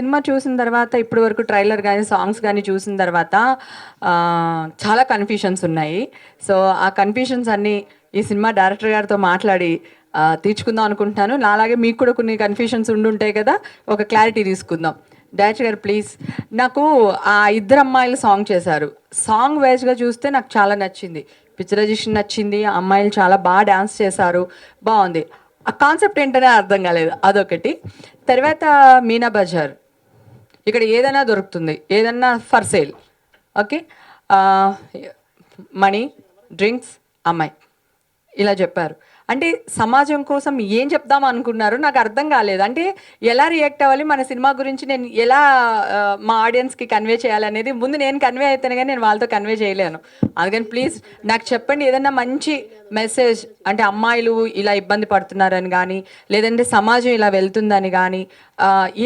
Cinema చూసిన తర్వాత ఇప్పటి వరకు ట్రైలర్ కానీ సాంగ్స్ కానీ చూసిన తర్వాత చాలా కన్ఫ్యూషన్స్ ఉన్నాయి. సో ఆ కన్ఫ్యూషన్స్ అన్నీ ఈ సినిమా డైరెక్టర్ గారితో మాట్లాడి తీర్చుకుందాం అనుకుంటున్నాను. అలాగే మీకు కూడా కొన్ని కన్ఫ్యూషన్స్ ఉండుంటాయి కదా, ఒక క్లారిటీ తీసుకుందాం. డైరెక్టర్ గారు ప్లీజ్, నాకు ఆ ఇద్దరు అమ్మాయిలు సాంగ్ చేశారు. సాంగ్ వైజ్గా చూస్తే నాకు చాలా నచ్చింది, పిక్చరైజేషన్ నచ్చింది, అమ్మాయిలు చాలా బాగా డ్యాన్స్ చేశారు, బాగుంది. ఆ కాన్సెప్ట్ ఏంటనే అర్థం కాలేదు, అదొకటి. తర్వాత మీనా బజార్, ఇక్కడ ఏదైనా దొరుకుతుంది, ఏదన్నా for sale. Okay, money, drinks, అమ్మాయి, ఇలా చెప్పారు. అంటే సమాజం కోసం ఏం చెప్దాం అనుకున్నారు నాకు అర్థం కాలేదు. అంటే ఎలా రియాక్ట్ అవ్వాలి, మన సినిమా గురించి నేను ఎలా మా ఆడియన్స్కి కన్వే చేయాలనేది ముందు నేను కన్వే అయితేనే కానీ నేను వాళ్ళతో కన్వే చేయలేను. అందుకని ప్లీజ్ నాకు చెప్పండి, ఏదన్నా మంచి మెసేజ్, అంటే అమ్మాయిలు ఇలా ఇబ్బంది పడుతున్నారని కానీ, లేదంటే సమాజం ఇలా వెళ్తుందని కానీ,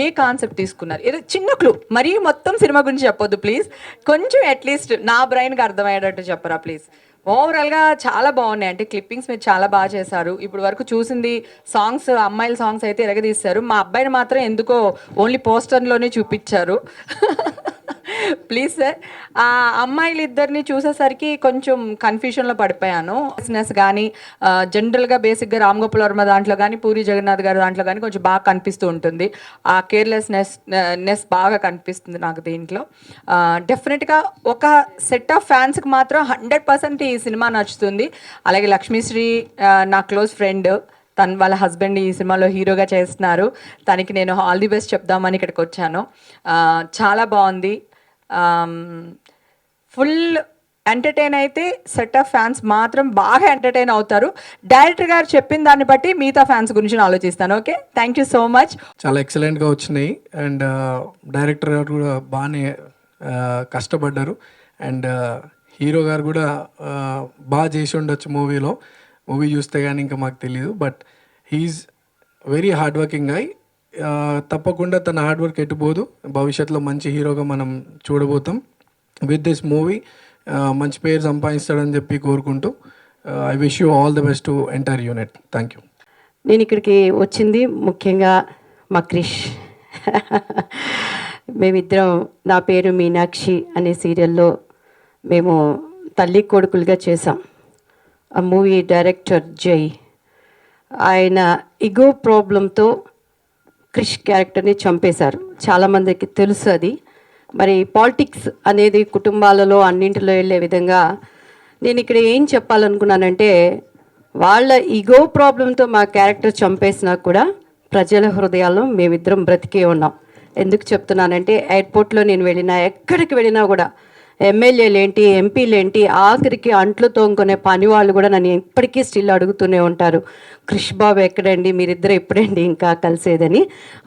ఏ కాన్సెప్ట్ తీసుకున్నారు, ఏదో చిన్న క్లూ, మరీ మొత్తం సినిమా గురించి చెప్పొద్దు ప్లీజ్, కొంచెం అట్లీస్ట్ నా బ్రెయిన్కి అర్థమయ్యేటట్టు చెప్పరా ప్లీజ్. ఓవరాల్గా చాలా బాగున్నాయి, అంటే క్లిప్పింగ్స్ మీరు చాలా బాగా చేశారు. ఇప్పుడు వరకు చూసింది సాంగ్స్, అమ్మాయిల సాంగ్స్ అయితే ఎరగదీశారు. మా అబ్బాయిని మాత్రం ఎందుకో ఓన్లీ పోస్టర్లోనే చూపించారు. ప్లీజ్ సార్, ఆ అమ్మాయిలు ఇద్దరిని చూసేసరికి కొంచెం కన్ఫ్యూషన్లో పడిపోయాను. బిజినెస్ కానీ జనరల్గా బేసిక్గా గోపాల్ వర్మ దాంట్లో కానీ, పూరి జగన్నాథ్ గారి దాంట్లో కానీ కొంచెం బాగా కనిపిస్తూ ఉంటుంది. ఆ కేర్లెస్నెస్ బాగా కనిపిస్తుంది నాకు దీంట్లో. డెఫినెట్గా ఒక సెట్ ఆఫ్ ఫ్యాన్స్కి మాత్రం 100% ఈ సినిమా నచ్చుతుంది. అలాగే లక్ష్మీశ్రీ నా క్లోజ్ ఫ్రెండ్, తను వాళ్ళ హస్బెండ్ ఈ సినిమాలో హీరోగా చేస్తున్నారు. తనకి నేను ఆల్ ది బెస్ట్ చెప్దామని ఇక్కడికి వచ్చాను. చాలా బాగుంది, ఫుల్ ఎంటర్టైన్ అయితే సెట్ ఆఫ్ ఫ్యాన్స్ మాత్రం బాగా ఎంటర్టైన్ అవుతారు. డైరెక్టర్ గారు చెప్పిన దాన్ని బట్టి మిగతా ఫ్యాన్స్ గురించి ఆలోచిస్తాను. Okay, thank you so much. చాలా ఎక్సలెంట్గా వచ్చినాయి అండ్ డైరెక్టర్ గారు కూడా బాగానే కష్టపడ్డారు అండ్ హీరో గారు కూడా బాగా చేసి ఉండొచ్చు మూవీ చూస్తే కానీ ఇంకా మాకు తెలియదు. But he is very hard working guy. తప్పకుండా తన హార్డ్ వర్క్ ఎట్టుపోదు, భవిష్యత్తులో మంచి హీరోగా మనం చూడబోతాం. విత్ దిస్ మూవీ మంచి పేరు సంపాదిస్తాడని చెప్పి కోరుకుంటూ I wish you all the best to entire unit. Thank you. నేను ఇక్కడికి వచ్చింది ముఖ్యంగా మా క్రిష్. మేమిద్దరం, నా పేరు మీనాక్షి అనే సీరియల్లో మేము తల్లి కొడుకులుగా చేసాం. ఆ మూవీ డైరెక్టర్ జై, ఆయన ఇగో ప్రాబ్లంతో క్రిష్ క్యారెక్టర్ని చంపేశారు. చాలామందికి తెలుసు అది. మరి పాలిటిక్స్ అనేది కుటుంబాలలో అన్నింటిలో వెళ్ళే విధంగా నేను ఇక్కడ ఏం చెప్పాలనుకున్నానంటే, వాళ్ళ ఈగో ప్రాబ్లంతో మా క్యారెక్టర్ చంపేసినా కూడా ప్రజల హృదయాల్లో మేమిద్దరం బ్రతికే ఉన్నాం. ఎందుకు చెప్తున్నానంటే, ఎయిర్పోర్ట్లో నేను వెళ్ళినా, ఎక్కడికి వెళ్ళినా కూడా ఎమ్మెల్యేలు ఏంటి, ఎంపీలు ఏంటి, ఆఖరికి అంట్లు తోముకునే పని వాళ్ళు కూడా నన్ను ఇప్పటికీ స్టిల్ అడుగుతూనే ఉంటారు, క్రిష్ బాబు ఎక్కడండి, మీరిద్దరు ఎప్పుడండి ఇంకా కలిసేదని.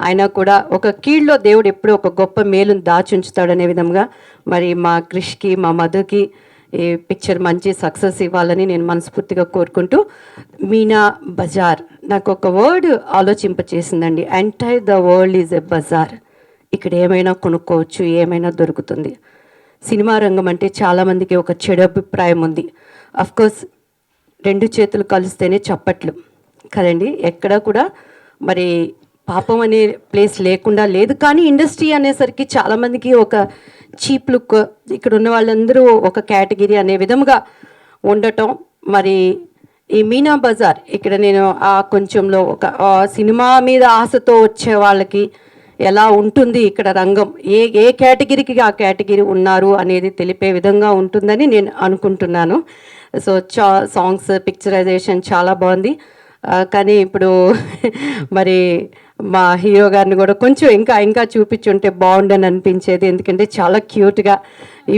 ఆయన కూడా ఒక కీళ్ళలో దేవుడు ఎప్పుడూ ఒక గొప్ప మేలును దాచుంచుతాడనే విధంగా మరి మా క్రిష్కి, మా మధుకి ఈ పిక్చర్ మంచి సక్సెస్ ఇవ్వాలని నేను మనస్ఫూర్తిగా కోరుకుంటూ, మీనా బజార్ నాకు ఒక వర్డ్ ఆలోచింపచేసిందండి. Entire the world is a bazaar. ఇక్కడ ఏమైనా కొనుక్కోవచ్చు, ఏమైనా దొరుకుతుంది. సినిమా రంగం అంటే చాలామందికి ఒక చెడు అభిప్రాయం ఉంది. అఫ్కోర్స్ 2 చేతులు కలిస్తేనే చప్పట్లు కదండి. ఎక్కడ కూడా మరి పాపం అనే ప్లేస్ లేకుండా లేదు. కానీ ఇండస్ట్రీ అనేసరికి చాలామందికి ఒక చీప్ లుక్, ఇక్కడ ఉన్న వాళ్ళందరూ ఒక కేటగిరీ అనే విధముగా ఉండటం. మరి ఈ మీనా బజార్ ఇక్కడ నేను ఆ కొంచెంలో ఒక సినిమా మీద ఆశతో వచ్చే వాళ్ళకి ఎలా ఉంటుంది ఇక్కడ రంగం, ఏ కేటగిరీకి ఆ కేటగిరీ ఉన్నారు అనేది తెలిపే విధంగా ఉంటుందని నేను అనుకుంటున్నాను. సో సాంగ్స్, పిక్చరైజేషన్ చాలా బాగుంది. కానీ ఇప్పుడు మరి మా హీరో గారిని కూడా కొంచెం ఇంకా చూపించుంటే బాగుండని అనిపించేది. ఎందుకంటే చాలా క్యూట్గా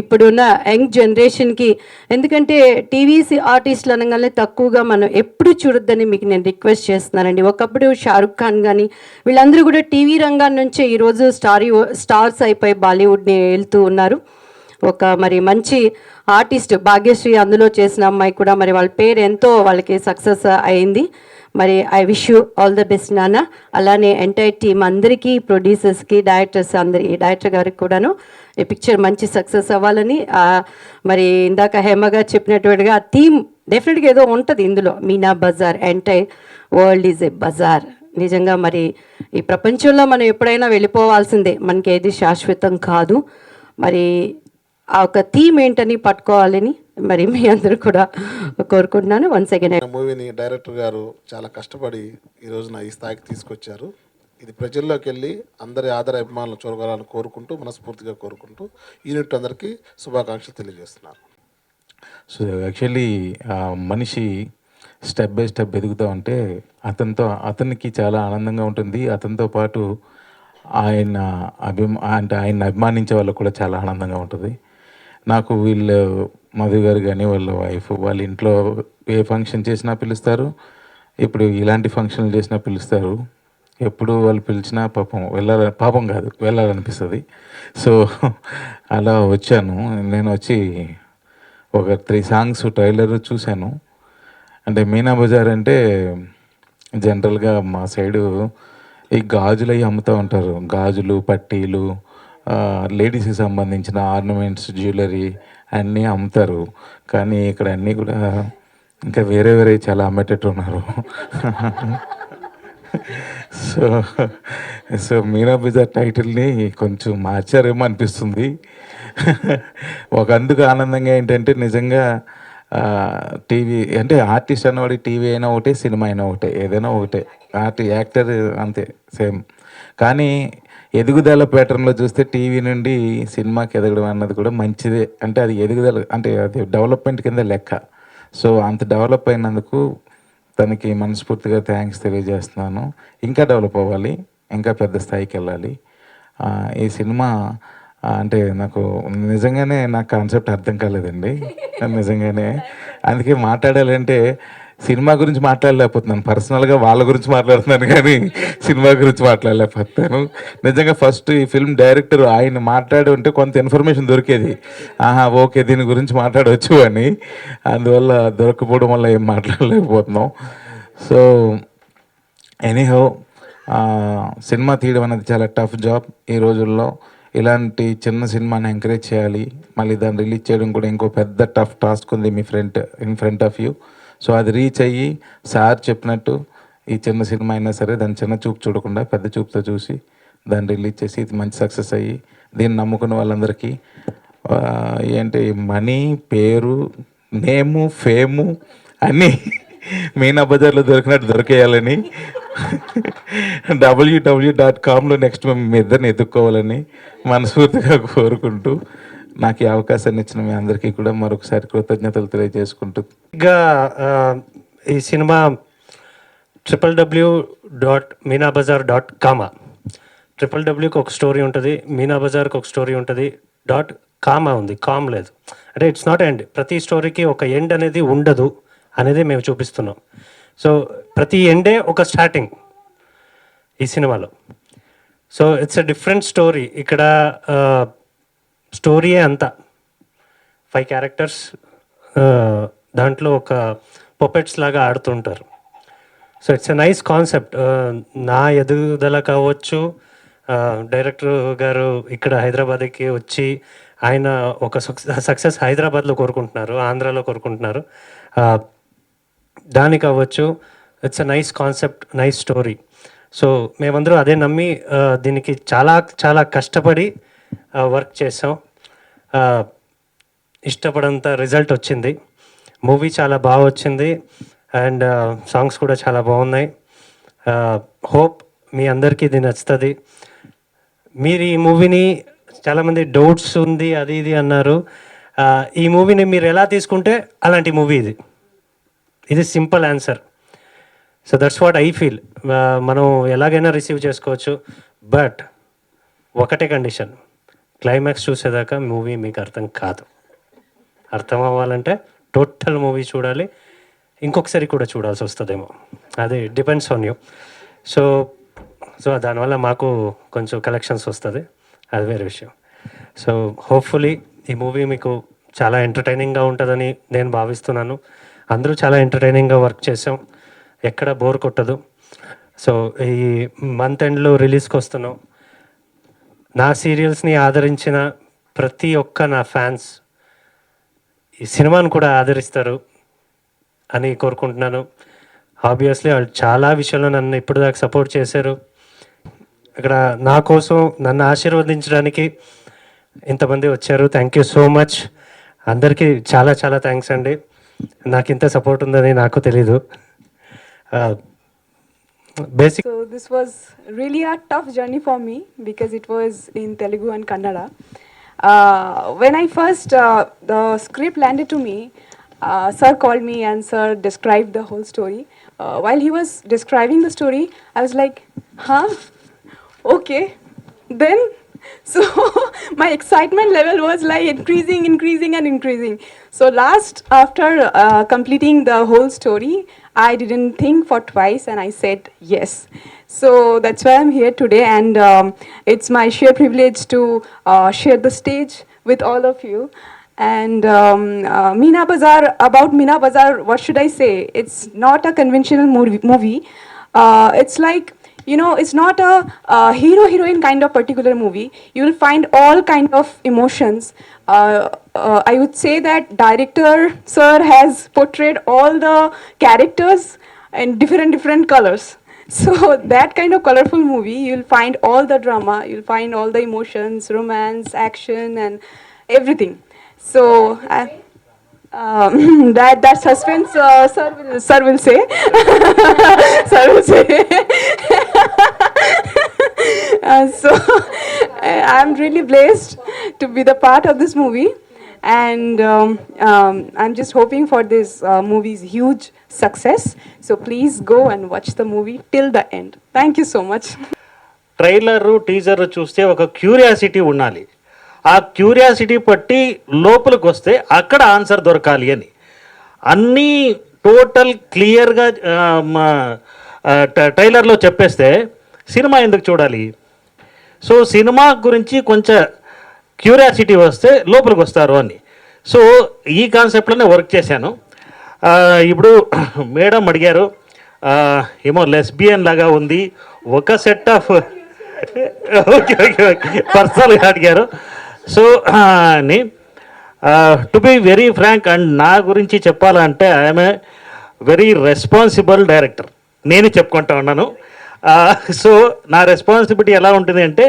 ఇప్పుడున్న యంగ్ జనరేషన్కి, ఎందుకంటే టీవీసీ ఆర్టిస్టులు అనగానే తక్కువగా మనం ఎప్పుడు చూడొద్దని మీకు నేను రిక్వెస్ట్ చేస్తున్నానండి. ఒకప్పుడు షారుఖ్ ఖాన్ కానీ వీళ్ళందరూ కూడా టీవీ రంగాన్ని నుంచే ఈరోజు స్టార్స్ అయిపోయి బాలీవుడ్ని వెళ్తూ ఉన్నారు. ఒక మరి మంచి ఆర్టిస్ట్ భాగ్యశ్రీ అందులో చేసిన అమ్మాయి కూడా మరి వాళ్ళ పేరు ఎంతో వాళ్ళకి సక్సెస్ అయింది. మరి I wish you all the best నాన్న. అలానే ఎంటైర్ టీమ్ అందరికీ, ప్రొడ్యూసర్స్కి, డైరెక్టర్స్ డైరెక్టర్ గారికి కూడాను ఈ పిక్చర్ మంచి సక్సెస్ అవ్వాలని. మరి ఇందాక హేమగా చెప్పినట్టుగా థీమ్ డెఫినెట్గా ఏదో ఉంటుంది ఇందులో. Meena Bazaar, entire world is a bazaar. నిజంగా మరి ఈ ప్రపంచంలో మనం ఎప్పుడైనా వెళ్ళిపోవాల్సిందే, మనకి ఏది శాశ్వతం కాదు. మరి ఆ ఒక థీమ్ ఏంటని పట్టుకోవాలని మరి మీ అందరూ కూడా కోరుకుంటున్నాను. వన్స్ అగైన్ మూవీని డైరెక్టర్ గారు చాలా కష్టపడి ఈ రోజున ఈ స్థాయికి తీసుకొచ్చారు. ఇది ప్రజల్లోకి వెళ్ళి అందరి ఆదర అభిమానులు చూడగలని కోరుకుంటూ, మనస్ఫూర్తిగా కోరుకుంటూ యూనిట్ అందరికీ శుభాకాంక్షలు తెలియజేస్తున్నాను. సో యాక్చువల్లీ మనిషి స్టెప్ బై స్టెప్ ఎదుగుతూ ఉంటే అతనికి చాలా ఆనందంగా ఉంటుంది. అతనితో పాటు ఆయన అభిమానించే వాళ్ళకు కూడా చాలా ఆనందంగా ఉంటుంది. నాకు వీళ్ళు మధు గారు కానీ వాళ్ళ వైఫ్ వాళ్ళ ఇంట్లో ఏ ఫంక్షన్ చేసినా పిలుస్తారు. ఇప్పుడు ఇలాంటి ఫంక్షన్లు చేసినా పిలుస్తారు. ఎప్పుడు వాళ్ళు పిలిచినా పాపం కాదు వెళ్ళాలనిపిస్తుంది. సో అలా వచ్చాను. నేను వచ్చి ఒక 3 సాంగ్స్ ట్రైలర్ చూశాను. అంటే మీనా బజార్ అంటే జనరల్గా మా సైడు ఈ గాజులు అవి అమ్ముతూ ఉంటారు. గాజులు, పట్టీలు, లేడీస్కి సంబంధించిన ఆర్నమెంట్స్, జ్యువెలరీ అన్నీ అమ్ముతారు. కానీ ఇక్కడ అన్నీ కూడా ఇంకా వేరే చాలా అమ్మేటట్టు ఉన్నారు. సో మీనా బజార్ టైటిల్ని కొంచెం మార్చారేమో అనిపిస్తుంది. అందుకు ఆనందంగా ఏంటంటే నిజంగా టీవీ అంటే ఆర్టిస్ట్ అన్నవాడి టీవీ అయినా ఒకటే, సినిమా అయినా ఒకటే, ఏదైనా ఒకటే, యాక్టర్ అంతే సేమ్. కానీ ఎదుగుదల ప్యాటర్న్లో చూస్తే టీవీ నుండి సినిమాకి ఎదగడం అన్నది కూడా మంచిదే. అంటే అది ఎదుగుదల, అంటే అది డెవలప్మెంట్ కింద లెక్క. సో అంత డెవలప్ అయినందుకు తనకి మనస్ఫూర్తిగా థ్యాంక్స్ తెలియజేస్తున్నాను. ఇంకా డెవలప్ అవ్వాలి, ఇంకా పెద్ద స్థాయికి వెళ్ళాలి. ఈ సినిమా అంటే నాకు నిజంగానే కాన్సెప్ట్ అర్థం కాలేదండి, నిజంగానే. అందుకే మాట్లాడాలంటే సినిమా గురించి మాట్లాడలేకపోతున్నాను, పర్సనల్గా వాళ్ళ గురించి మాట్లాడుతున్నాను కానీ సినిమా గురించి మాట్లాడలేకపోతాను. నిజంగా ఫస్ట్ ఈ ఫిల్మ్ డైరెక్టర్ ఆయన మాట్లాడి ఉంటే కొంత ఇన్ఫర్మేషన్ దొరికేది, ఓకే దీని గురించి మాట్లాడవచ్చు అని. అందువల్ల దొరకపోవడం వల్ల ఏం మాట్లాడలేకపోతున్నాం. సో ఎనీహౌ సినిమా తీయడం అనేది చాలా టఫ్ జాబ్ ఈ రోజుల్లో. ఇలాంటి చిన్న సినిమాని ఎంకరేజ్ చేయాలి, మళ్ళీ దాన్ని రిలీజ్ చేయడం కూడా ఇంకో పెద్ద టఫ్ టాస్క్ ఉంది in front of you. So అది రీచ్ అయ్యి సార్ చెప్పినట్టు ఈ చిన్న సినిమా అయినా సరే దాన్ని చిన్న చూపు చూడకుండా పెద్ద చూపుతో చూసి దాన్ని రిలీజ్ చేసి ఇది మంచి సక్సెస్ అయ్యి దీన్ని నమ్ముకున్న వాళ్ళందరికీ ఏంటి మనీ, పేరు, నేము, ఫేము అన్నీ మీనా బజార్లో దొరికినట్టు దొరికేయాలని, www.comలో నెక్స్ట్ మేము మీ ఇద్దరిని ఎదుక్కోవాలని మనస్ఫూర్తిగా కోరుకుంటూ నాకు ఈ అవకాశాన్ని ఇచ్చిన మీ అందరికీ కూడా మరొకసారి కృతజ్ఞతలు తెలియజేసుకుంటూ ఇంకా ఈ సినిమా www.meenabazar.com wwwకి ఒక స్టోరీ ఉంటుంది, మీనా బజార్కి ఒక స్టోరీ ఉంటుంది, .com ఉంది, కామ్ లేదు. అంటే ఇట్స్ నాట్ ఎండ్. ప్రతి స్టోరీకి ఒక ఎండ్ అనేది ఉండదు అనేది మేము చూపిస్తున్నాం. సో ప్రతి ఎండే ఒక స్టార్టింగ్ ఈ సినిమాలో. So it's a different story. ఇక్కడ స్టోరీయే అంతా 5 క్యారెక్టర్స్ దాంట్లో ఒక పపెట్స్ లాగా ఆడుతుంటారు. So it's a nice concept. నా ఎదుగుదల కావచ్చు, డైరెక్టర్ గారు ఇక్కడ హైదరాబాద్కి వచ్చి ఆయన ఒక సక్సెస్ హైదరాబాద్లో కోరుకుంటున్నారు, ఆంధ్రాలో కోరుకుంటున్నారు, దానికి అవ్వచ్చు. It's a nice concept, nice story. So మేమందరూ అదే నమ్మి దీనికి చాలా చాలా కష్టపడి వర్క్ చేసాం. ఇష్టపడంత రిజల్ట్ వచ్చింది. మూవీ చాలా బాగా వచ్చింది అండ్ సాంగ్స్ కూడా చాలా బాగున్నాయి. హోప్ మీ అందరికీ ఇది నచ్చుతుంది. మీరు ఈ మూవీని చాలామంది డౌట్స్ ఉంది అది ఇది అన్నారు. ఈ మూవీని మీరు ఎలా తీసుకుంటే అలాంటి మూవీ ఇది simple answer. So that's what I feel. మనం ఎలాగైనా రిసీవ్ చేసుకోవచ్చు, బట్ ఒకటే కండిషన్, క్లైమాక్స్ చూసేదాకా మూవీ మీకు అర్థం కాదు. అర్థం అవ్వాలంటే టోటల్ మూవీ చూడాలి, ఇంకొకసారి కూడా చూడాల్సి వస్తుందేమో, అది డిపెండ్స్ ఆన్ యూ. సో దానివల్ల మాకు కొంచెం కలెక్షన్స్ వస్తుంది, అది వేరే విషయం. సో హోప్ఫుల్లీ ఈ మూవీ మీకు చాలా ఎంటర్టైనింగ్గా ఉంటుందని నేను భావిస్తున్నాను. అందరూ చాలా ఎంటర్టైనింగ్గా వర్క్ చేసాం, ఎక్కడ బోర్ కొట్టదు. సో ఈ మంత్ ఎండ్లో రిలీజ్కి వస్తున్నాం. నా సీరియల్స్ని ఆదరించిన ప్రతి ఒక్క నా ఫ్యాన్స్ ఈ సినిమాను కూడా ఆదరిస్తారు అని కోరుకుంటున్నాను. ఆబ్వియస్లీ వాళ్ళు చాలా విషయంలో నన్ను ఇప్పటిదాకా సపోర్ట్ చేశారు. ఇక్కడ నా కోసం నన్ను ఆశీర్వదించడానికి ఇంతమంది వచ్చారు. Thank you so much. అందరికీ చాలా చాలా థ్యాంక్స్ అండి. నాకు ఇంత సపోర్ట్ ఉందని నాకు తెలీదు. Basic So this was really a tough journey for me because it was in Telugu and Kannada. When I first the script landed to me, sir called me and sir described the whole story. While he was describing the story, I was like, huh? Okay. Then, so my excitement level was like increasing. So last, after completing the whole story, I didn't think for twice and I said yes. So that's why I'm here today, and it's my sheer privilege to share the stage with all of you. And Meena Bazaar, about Meena Bazaar, what should I say? It's not a conventional movie. It's like, you know, it's not a hero-heroine kind of particular movie. You will find all kind of emotions. I would say that director sir has portrayed all the characters in different colors. So that kind of colorful movie, you'll find all the drama, you'll find all the emotions, romance, action, and everything. So that suspense, sir will say. Sir will say. So I'm really blessed to be the part of this movie, and I'm just hoping for this movie's huge success. So please go and watch the movie till the end. Thank you so much. Trailer teaser చూస్తే ఒక curiosity ఉండాలి. ఆ curiosity పట్టి లోపలికి వస్తే అక్కడ answer దొరకాలి అని అన్నీ టోటల్ క్లియర్గా ట్రైలర్లో చెప్పేస్తే సినిమా ఎందుకు చూడాలి? సో సినిమా గురించి కొంచెం క్యూరియాసిటీ వస్తే లోపలికి వస్తారు అని. సో ఈ కాన్సెప్ట్లోనే వర్క్ చేశాను. ఇప్పుడు మేడం అడిగారు, ఏమో లెస్బియన్ లాగా ఉంది, ఒక set of okay okay okay పర్సనల్గా అడిగారు. So to be very frank, and నా గురించి చెప్పాలంటే I'm a very responsible director. నేను చెప్పుకుంటా ఉన్నాను. సో నా రెస్పాన్సిబిలిటీ ఎలా ఉంటుంది అంటే,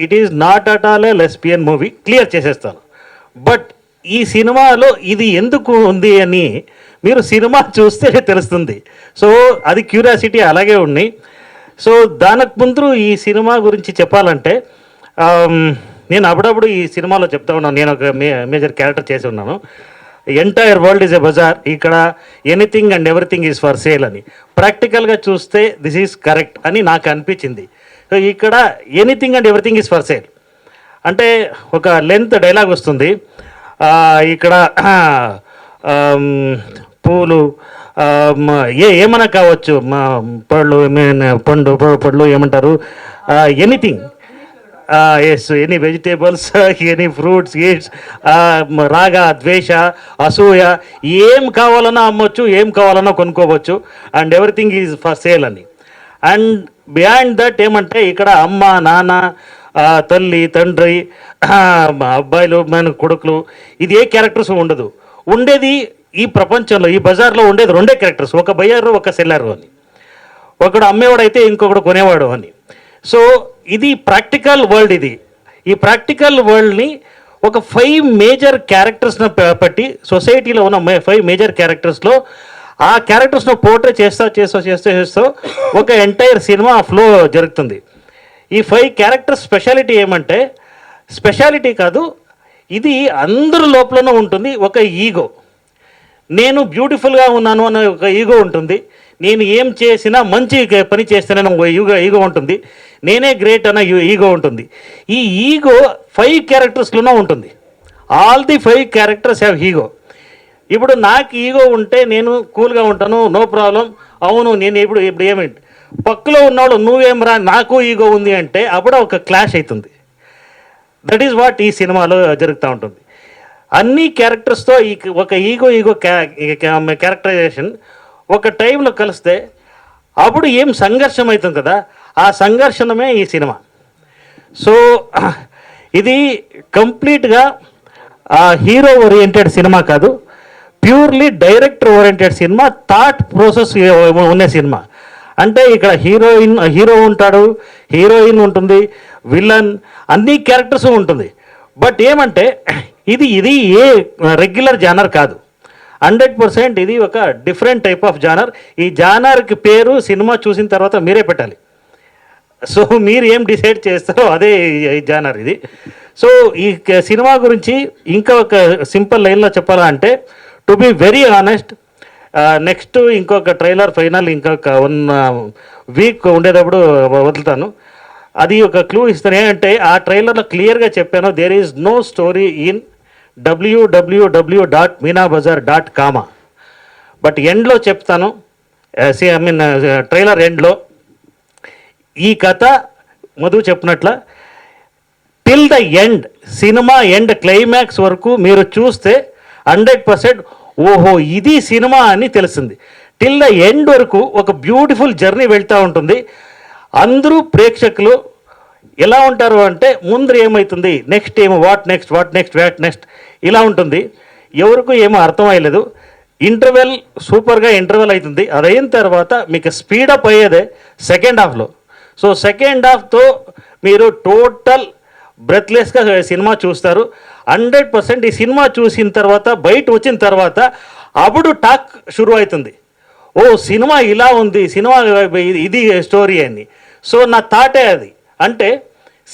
it is not at all a lesbian movie, clear చేసేస్తాను. బట్ ఈ సినిమాలో ఇది ఎందుకు ఉంది అని మీరు సినిమా చూస్తే తెలుస్తుంది. సో అది క్యూరియాసిటీ అలాగే ఉన్నాయి. సో దానికి ముందు ఈ సినిమా గురించి చెప్పాలంటే, నేను అప్పుడప్పుడు ఈ సినిమాలో చెప్తా ఉన్నాను, నేను ఒక మేజర్ క్యారెక్టర్ చేసి ఉన్నాను. Entire world is a bazaar, ఇక్కడ anything and everything is for sale అని. ప్రాక్టికల్గా చూస్తే దిస్ ఈజ్ కరెక్ట్ అని నాకు అనిపించింది. సో ఇక్కడ anything and everything is for sale అంటే ఒక లెంత్ డైలాగ్ వస్తుంది. ఇక్కడ పూలు ఏమైనా కావచ్చు, పళ్ళు పళ్ళు ఏమంటారు, anything, yes, any vegetables, any fruits, eats, రాగ, ద్వేష, అసూయ, ఏం కావాలన్నా అమ్మొచ్చు, ఏం కావాలన్నా కొనుక్కోవచ్చు, and everything is for sale అని. అండ్ బియాండ్ దట్ ఏమంటే ఇక్కడ అమ్మ, నాన్న, తల్లి, తండ్రి, అబ్బాయిలు, మన కొడుకులు, ఇది ఏ క్యారెక్టర్స్ ఉండదు. ఉండేది ఈ ప్రపంచంలో, ఈ బజార్లో ఉండేది రెండే క్యారెక్టర్స్, ఒక బయ్యారు, ఒక సెల్లారు అని. ఒకడు అమ్మేవాడైతే ఇంకొకడు కొనేవాడు అని. సో ఇది ప్రాక్టికల్ వరల్డ్. ఈ ప్రాక్టికల్ వరల్డ్ని ఒక 5 మేజర్ క్యారెక్టర్స్ను పట్టి, సొసైటీలో ఉన్న 5 మేజర్ క్యారెక్టర్స్లో ఆ క్యారెక్టర్స్ను పోర్ట్రే చేస్తూ ఒక ఎంటైర్ సినిమా ఫ్లో జరుగుతుంది. ఈ 5 క్యారెక్టర్స్ స్పెషాలిటీ ఏమంటే, స్పెషాలిటీ కాదు, ఇది అందరి లోపలనే ఉంటుంది. ఒక ఈగో, నేను బ్యూటిఫుల్గా ఉన్నాను అనే ఒక ఈగో ఉంటుంది. నేను ఏం చేసినా మంచి పని చేస్తానని ఒక ఈగో ఉంటుంది. నేనే గ్రేట్ అన్న ఈగో ఉంటుంది. ఈ ఈగో 5 క్యారెక్టర్స్లోనే ఉంటుంది. All the 5 characters have ego. ఇప్పుడు నాకు ఈగో ఉంటే నేను కూల్గా ఉంటాను, నో ప్రాబ్లం. అవును, నేను ఇప్పుడు ఏమిటి పక్కలో ఉన్నాడు, నువ్వేం రా, నాకు ఈగో ఉంది అంటే అప్పుడు ఒక క్లాష్ అవుతుంది. దట్ ఈజ్ వాట్ ఈ సినిమాలో జరుగుతూ ఉంటుంది. అన్ని క్యారెక్టర్స్తో ఒక ఈగో క్యారెక్టరైజేషన్ ఒక టైంలో కలిస్తే అప్పుడు ఏం సంఘర్షణ అవుతుంది కదా, ఆ సంఘర్షణమే ఈ సినిమా. సో ఇది కంప్లీట్గా హీరో ఓరియంటెడ్ సినిమా కాదు, purely director oriented cinema, thought process ఉన్న సినిమా. అంటే ఇక్కడ హీరో ఉంటాడు, హీరోయిన్ ఉంటుంది, విలన్, అన్ని క్యారెక్టర్స్ ఉంటుంది. బట్ ఏమంటే ఇది ఏ రెగ్యులర్ జానర్ కాదు, 100% ఇది ఒక డిఫరెంట్ టైప్ ఆఫ్ జానర్. ఈ జానర్కి పేరు సినిమా చూసిన తర్వాత మీరే పెట్టాలి. సో మీరు ఏం డిసైడ్ చేస్తారో అదే ఈ జానర్ ఇది. సో ఈ సినిమా గురించి ఇంకా ఒక సింపుల్ లైన్లో చెప్పాలా అంటే, to be very honest, next ఇంకొక ట్రైలర్ ఫైనల్ ఇంకొక 1 వీక్ ఉండేటప్పుడు వదులుతాను. అది ఒక క్లూ ఇస్తాను. ఏంటంటే ఆ ట్రైలర్లో క్లియర్గా చెప్పాను, there is no story in www.meenabazar.com. But ఎండ్లో చెప్తాను, ట్రైలర్ ఎండ్లో ఈ కథ మధు చెప్పినట్ల టిల్ ద ఎండ్, సినిమా ఎండ్ క్లైమాక్స్ వరకు మీరు చూస్తే 100% ఓహో ఇది సినిమా అని తెలుస్తుంది. టిల్ ద ఎండ్ వరకు ఒక బ్యూటిఫుల్ జర్నీ వెళ్తూ ఉంటుంది. అందరూ ప్రేక్షకులు ఎలా ఉంటారు అంటే, ముందు ఏమవుతుంది, నెక్స్ట్ ఏమో, వాట్ నెక్స్ట్ ఇలా ఉంటుంది. ఎవరికి ఏమో అర్థమయ్యలేదు. ఇంటర్వెల్ సూపర్గా ఇంటర్వెల్ అవుతుంది. అదైన తర్వాత మీకు స్పీడప్ అయ్యేదే సెకండ్ హాఫ్లో. సో సెకండ్ హాఫ్తో మీరు టోటల్ బ్రెత్లెస్గా సినిమా చూస్తారు. 100% ఈ సినిమా చూసిన తర్వాత బయట వచ్చిన తర్వాత అప్పుడు టాక్ షురు అవుతుంది, ఓ సినిమా ఇలా ఉంది, సినిమా ఇది స్టోరీ అని. సో నా థాటే అది. అంటే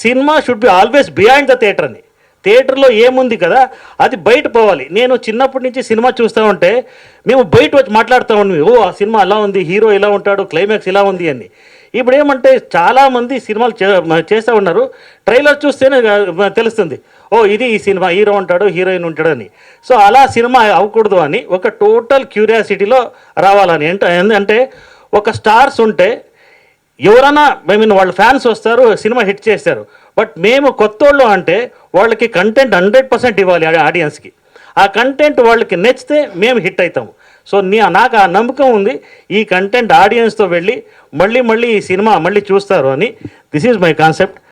cinema should be always behind the theatre అని. థియేటర్లో ఏముంది కదా అది బయట పోవాలి. నేను చిన్నప్పటి నుంచి సినిమా చూస్తూ ఉంటే మేము బయట వచ్చి మాట్లాడుతూ ఉండి, ఓ ఆ సినిమా అలా ఉంది, హీరో ఇలా ఉంటాడు, క్లైమాక్స్ ఇలా ఉంది అని. ఇప్పుడు ఏమంటే చాలామంది సినిమాలు చేస్తూ ఉన్నారు, ట్రైలర్ చూస్తేనే తెలుస్తుంది, ఓ ఇది ఈ సినిమా, హీరో ఉంటాడు, హీరోయిన్ ఉంటాడు అని. సో అలా సినిమా అవ్వకూడదు అని ఒక టోటల్ క్యూరియాసిటీలో రావాలని. అంటే ఒక స్టార్స్ ఉంటే ఎవరైనా వాళ్ళ ఫ్యాన్స్ వస్తారు, సినిమా హిట్ చేస్తారు. బట్ మేము కొత్తోళ్ళు అంటే వాళ్ళకి కంటెంట్ 100% ఇవ్వాలి ఆడియన్స్కి. ఆ కంటెంట్ వాళ్ళకి నచ్చితే మేము హిట్ అవుతాము. సో నాకు ఆ నమ్మకం ఉంది, ఈ కంటెంట్ ఆడియన్స్తో వెళ్ళి మళ్ళీ ఈ సినిమా మళ్ళీ చూస్తారు అని. This is my concept.